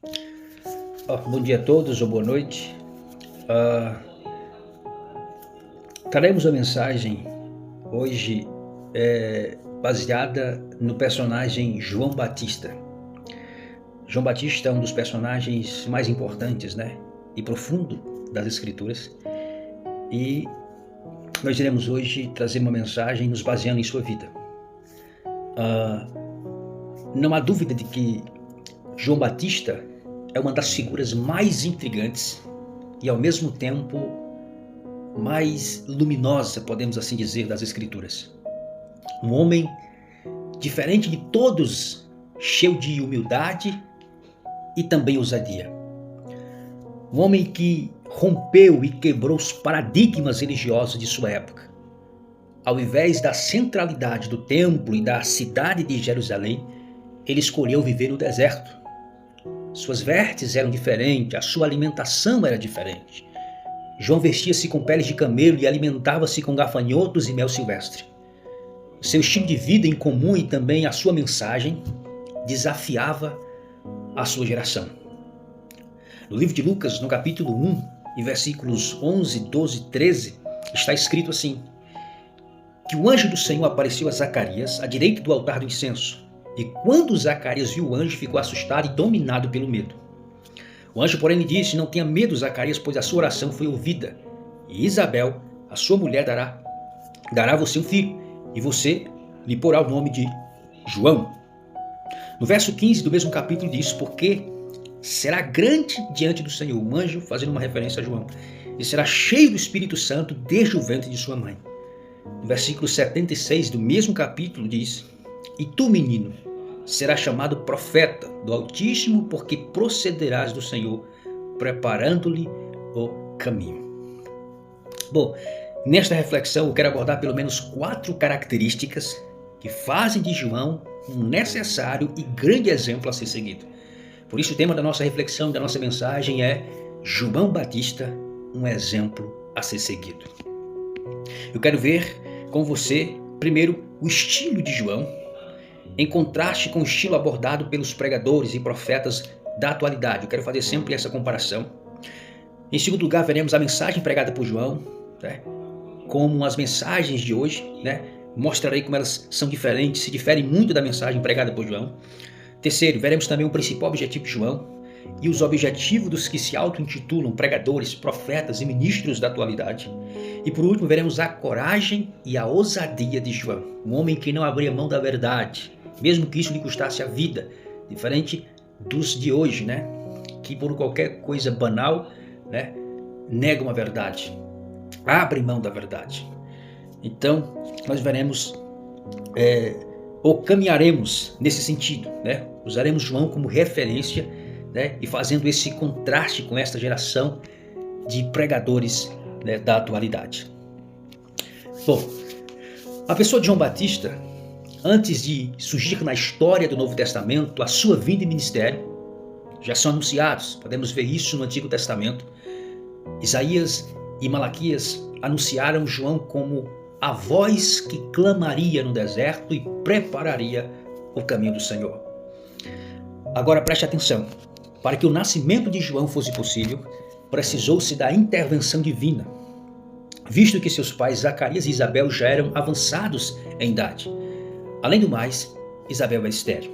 Bom dia a todos ou boa noite. Ah, Traremos uma mensagem hoje baseada no personagem João Batista. João Batista é um dos personagens mais importantes, e profundo das Escrituras. E nós iremos hoje trazer uma mensagem nos baseando em sua vida. Não há dúvida de que João Batista é uma das figuras mais intrigantes e ao mesmo tempo mais luminosa, podemos assim dizer, das Escrituras. Um homem diferente de todos, cheio de humildade e também ousadia. Um homem que rompeu e quebrou os paradigmas religiosos de sua época. Ao invés da centralidade do templo e da cidade de Jerusalém, ele escolheu viver no deserto. Suas vestes eram diferentes, a sua alimentação era diferente. João vestia-se com peles de camelo e alimentava-se com gafanhotos e mel silvestre. Seu estilo de vida incomum e também a sua mensagem desafiava a sua geração. No livro de Lucas, no capítulo 1, em versículos 11, 12 e 13, está escrito assim: que o anjo do Senhor apareceu a Zacarias à direita do altar do incenso. E quando Zacarias viu o anjo, ficou assustado e dominado pelo medo. O anjo, porém, lhe disse: não tenha medo, Zacarias, pois a sua oração foi ouvida. E Isabel, a sua mulher, dará a você um filho, e você lhe porá o nome de João. No verso 15 do mesmo capítulo diz: porque será grande diante do Senhor, um anjo fazendo uma referência a João, e será cheio do Espírito Santo desde o ventre de sua mãe. No versículo 76 do mesmo capítulo diz: e tu, menino, serás chamado profeta do Altíssimo, porque procederás do Senhor, preparando-lhe o caminho. Bom, nesta reflexão eu quero abordar pelo menos 4 características que fazem de João um necessário e grande exemplo a ser seguido. Por isso o tema da nossa reflexão, da nossa mensagem é João Batista, um exemplo a ser seguido. Eu quero ver com você, primeiro, o estilo de João, em contraste com o estilo abordado pelos pregadores e profetas da atualidade. Eu quero fazer sempre essa comparação. Em segundo lugar, veremos a mensagem pregada por João, como as mensagens de hoje, mostrarei como elas são diferentes, se diferem muito da mensagem pregada por João. Terceiro, veremos também o principal objetivo de João e os objetivos dos que se auto-intitulam pregadores, profetas e ministros da atualidade. E por último, veremos a coragem e a ousadia de João, um homem que não abria mão da verdade, mesmo que isso lhe custasse a vida, diferente dos de hoje, que por qualquer coisa banal, negam a verdade, abrem mão da verdade. Então, nós veremos ou caminharemos nesse sentido, usaremos João como referência, e fazendo esse contraste com esta geração de pregadores da atualidade. Bom, a pessoa de João Batista, antes de surgir na história do Novo Testamento, a sua vida e ministério já são anunciados. Podemos ver isso no Antigo Testamento. Isaías e Malaquias anunciaram João como a voz que clamaria no deserto e prepararia o caminho do Senhor. Agora preste atenção. Para que o nascimento de João fosse possível, precisou-se da intervenção divina, visto que seus pais Zacarias e Isabel já eram avançados em idade. Além do mais, Isabel era estéril.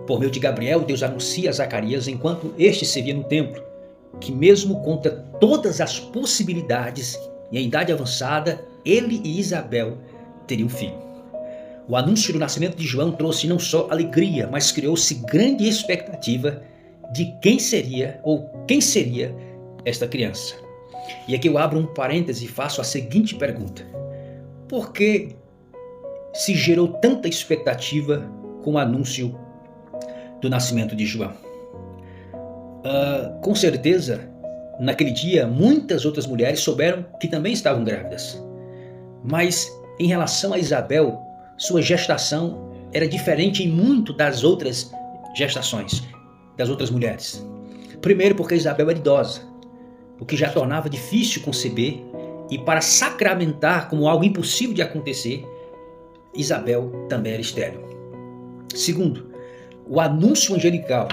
Por meio de Gabriel, Deus anuncia a Zacarias, enquanto este se via no templo, que mesmo contra todas as possibilidades e em idade avançada, ele e Isabel teriam um filho. O anúncio do nascimento de João trouxe não só alegria, mas criou-se grande expectativa de quem seria esta criança. E aqui eu abro um parêntese e faço a seguinte pergunta: por que se gerou tanta expectativa com o anúncio do nascimento de João? Com certeza, naquele dia, muitas outras mulheres souberam que também estavam grávidas. Mas em relação a Isabel, sua gestação era diferente em muito das outras gestações das outras mulheres. Primeiro porque Isabel era idosa, o que já tornava difícil conceber, e para sacramentar como algo impossível de acontecer, Isabel também era estéril. Segundo, o anúncio angelical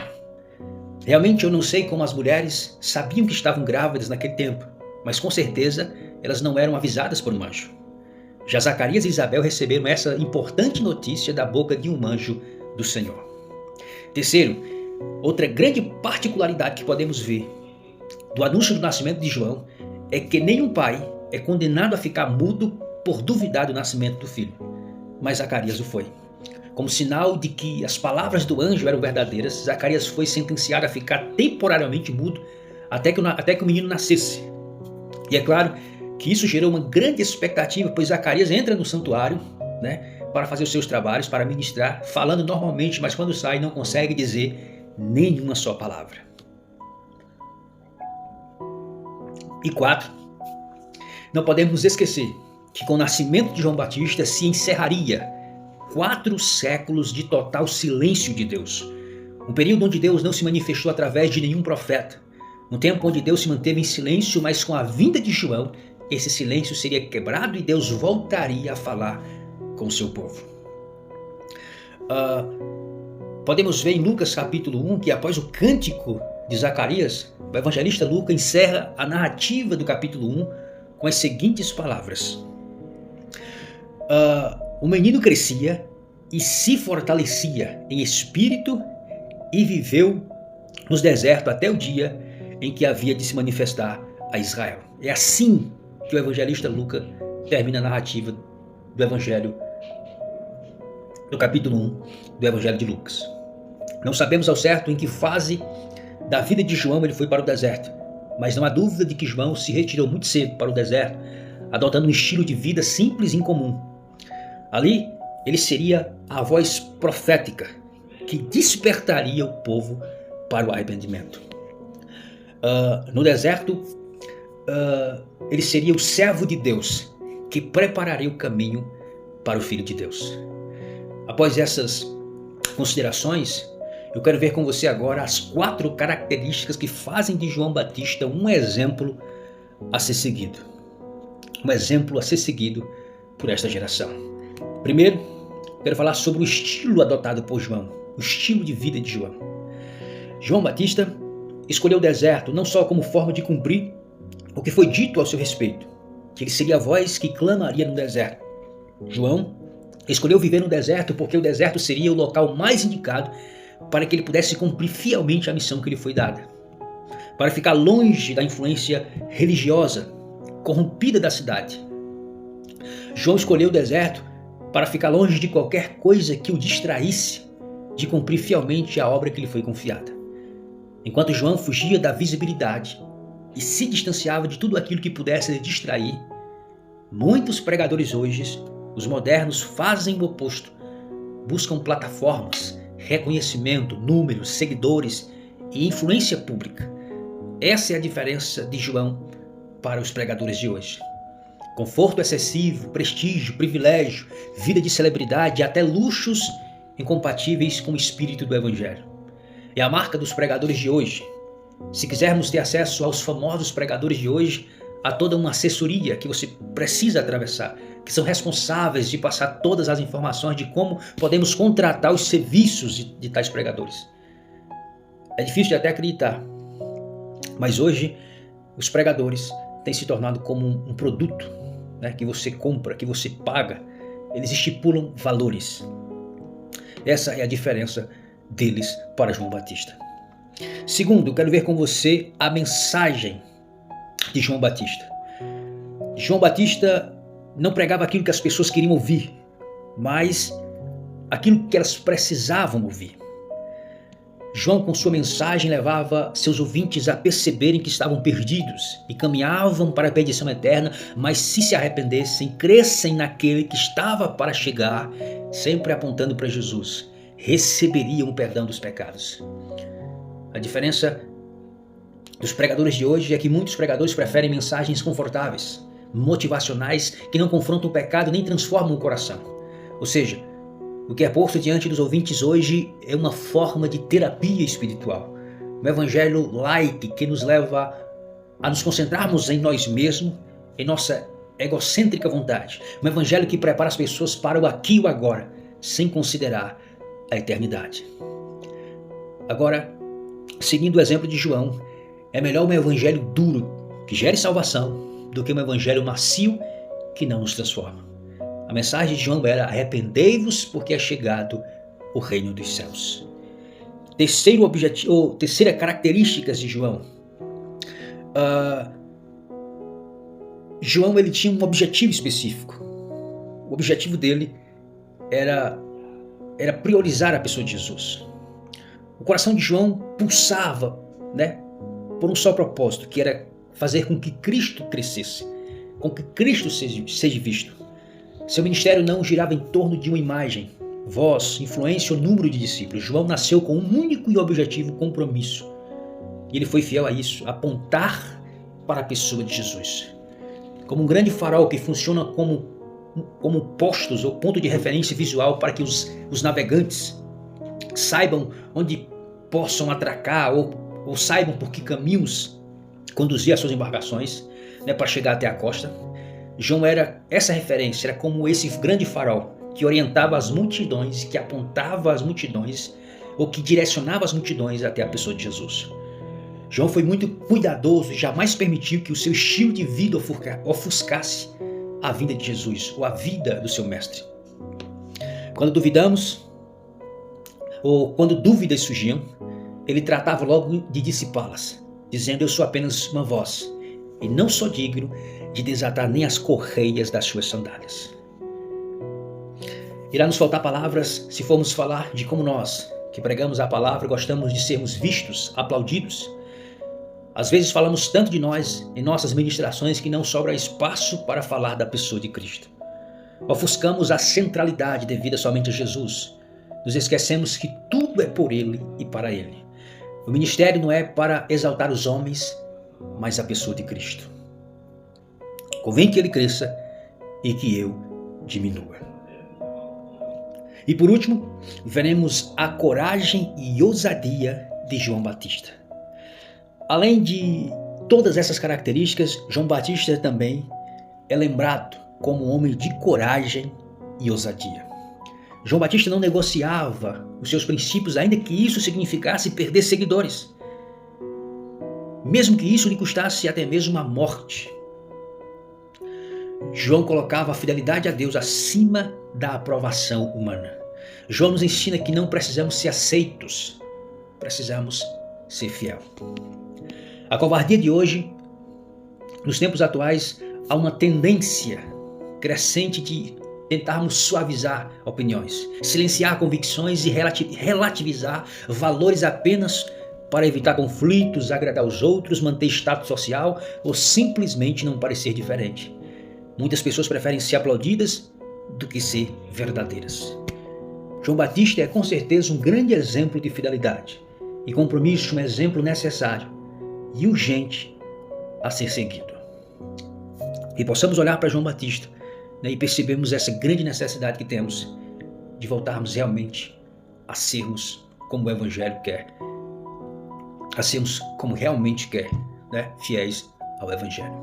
Realmente eu não sei como as mulheres sabiam que estavam grávidas naquele tempo, mas com certeza elas não eram avisadas por um anjo. Já Zacarias e Isabel receberam essa importante notícia da boca de um anjo do Senhor. Terceiro, outra grande particularidade que podemos ver do anúncio do nascimento de João é que nenhum pai é condenado a ficar mudo por duvidar do nascimento do filho, mas Zacarias o foi. Como sinal de que as palavras do anjo eram verdadeiras, Zacarias foi sentenciado a ficar temporariamente mudo até que o menino nascesse. E é claro que isso gerou uma grande expectativa, pois Zacarias entra no santuário, para fazer os seus trabalhos, para ministrar, falando normalmente, mas quando sai não consegue dizer nenhuma só palavra. E 4, não podemos esquecer que com o nascimento de João Batista se encerraria 4 séculos de total silêncio de Deus. Um período onde Deus não se manifestou através de nenhum profeta. Um tempo onde Deus se manteve em silêncio, mas com a vinda de João, esse silêncio seria quebrado e Deus voltaria a falar com o seu povo. Podemos ver em Lucas capítulo 1 que após o cântico de Zacarias, o evangelista Lucas encerra a narrativa do capítulo 1 com as seguintes palavras. O menino crescia e se fortalecia em espírito e viveu nos desertos até o dia em que havia de se manifestar a Israel. É assim que o evangelista Lucas termina a narrativa do evangelho, do capítulo 1 do evangelho de Lucas. Não sabemos ao certo em que fase da vida de João ele foi para o deserto, mas não há dúvida de que João se retirou muito cedo para o deserto, adotando um estilo de vida simples e incomum. Ali, ele seria a voz profética que despertaria o povo para o arrependimento. No deserto, ele seria o servo de Deus que prepararia o caminho para o Filho de Deus. Após essas considerações, eu quero ver com você agora as 4 características que fazem de João Batista um exemplo a ser seguido. Um exemplo a ser seguido por esta geração. Primeiro, quero falar sobre o estilo adotado por João, o estilo de vida de João. João Batista escolheu o deserto não só como forma de cumprir o que foi dito ao seu respeito, que ele seria a voz que clamaria no deserto. João escolheu viver no deserto porque o deserto seria o local mais indicado para que ele pudesse cumprir fielmente a missão que lhe foi dada. Para ficar longe da influência religiosa corrompida da cidade. João escolheu o deserto para ficar longe de qualquer coisa que o distraísse de cumprir fielmente a obra que lhe foi confiada. Enquanto João fugia da visibilidade e se distanciava de tudo aquilo que pudesse lhe distrair, muitos pregadores hoje, os modernos, fazem o oposto. Buscam plataformas, reconhecimento, números, seguidores e influência pública. Essa é a diferença de João para os pregadores de hoje. Conforto excessivo, prestígio, privilégio, vida de celebridade e até luxos incompatíveis com o espírito do Evangelho. É a marca dos pregadores de hoje. Se quisermos ter acesso aos famosos pregadores de hoje, há toda uma assessoria que você precisa atravessar, que são responsáveis de passar todas as informações de como podemos contratar os serviços de tais pregadores. É difícil de até acreditar, mas hoje os pregadores têm se tornado como um produto, que você compra, que você paga. Eles estipulam valores. Essa é a diferença deles para João Batista. Segundo, eu quero ver com você a mensagem de João Batista. João Batista não pregava aquilo que as pessoas queriam ouvir, mas aquilo que elas precisavam ouvir. João, com sua mensagem, levava seus ouvintes a perceberem que estavam perdidos e caminhavam para a perdição eterna, mas se arrependessem, crescem naquele que estava para chegar, sempre apontando para Jesus, receberiam o perdão dos pecados. A diferença dos pregadores de hoje é que muitos pregadores preferem mensagens confortáveis, motivacionais, que não confrontam o pecado nem transformam o coração. Ou seja, o que é posto diante dos ouvintes hoje é uma forma de terapia espiritual. Um evangelho light que nos leva a nos concentrarmos em nós mesmos, em nossa egocêntrica vontade. Um evangelho que prepara as pessoas para o aqui e o agora, sem considerar a eternidade. Agora, seguindo o exemplo de João, é melhor um evangelho duro que gere salvação do que um evangelho macio que não nos transforma. A mensagem de João era: arrependei-vos porque é chegado o reino dos céus. Terceira característica de João. João ele tinha um objetivo específico. O objetivo dele era priorizar a pessoa de Jesus. O coração de João pulsava, por um só propósito, que era fazer com que Cristo crescesse, com que Cristo seja visto. Seu ministério não girava em torno de uma imagem, voz, influência ou número de discípulos. João nasceu com um único e objetivo compromisso. E ele foi fiel a isso, apontar para a pessoa de Jesus. Como um grande farol que funciona como postos ou ponto de referência visual para que os navegantes saibam onde possam atracar ou saibam por que caminhos conduzir as suas embarcações, para chegar até a costa. João era essa referência, era como esse grande farol que orientava as multidões, que apontava as multidões ou que direcionava as multidões até a pessoa de Jesus. João foi muito cuidadoso e jamais permitiu que o seu estilo de vida ofuscasse a vinda de Jesus ou a vida do seu mestre. Quando duvidamos, ou quando dúvidas surgiam, ele tratava logo de dissipá-las, dizendo: eu sou apenas uma voz, e não sou digno de desatar nem as correias das suas sandálias. Irá nos faltar palavras se formos falar de como nós, que pregamos a palavra, gostamos de sermos vistos, aplaudidos. Às vezes falamos tanto de nós em nossas ministrações que não sobra espaço para falar da pessoa de Cristo. Ofuscamos a centralidade devida somente a Jesus. Nos esquecemos que tudo é por Ele e para Ele. O ministério não é para exaltar os homens, mas a pessoa de Cristo. Convém que Ele cresça e que eu diminua. E por último, veremos a coragem e ousadia de João Batista. Além de todas essas características, João Batista também é lembrado como um homem de coragem e ousadia. João Batista não negociava os seus princípios, ainda que isso significasse perder seguidores, mesmo que isso lhe custasse até mesmo a morte. João colocava a fidelidade a Deus acima da aprovação humana. João nos ensina que não precisamos ser aceitos, precisamos ser fiel. A covardia de hoje, nos tempos atuais, há uma tendência crescente de tentarmos suavizar opiniões, silenciar convicções e relativizar valores apenas para evitar conflitos, agradar os outros, manter status social ou simplesmente não parecer diferente. Muitas pessoas preferem ser aplaudidas do que ser verdadeiras. João Batista é com certeza um grande exemplo de fidelidade e compromisso, um exemplo necessário e urgente a ser seguido. E possamos olhar para João Batista, e percebemos essa grande necessidade que temos de voltarmos realmente a sermos como o Evangelho quer, a sermos como realmente quer, fiéis ao Evangelho.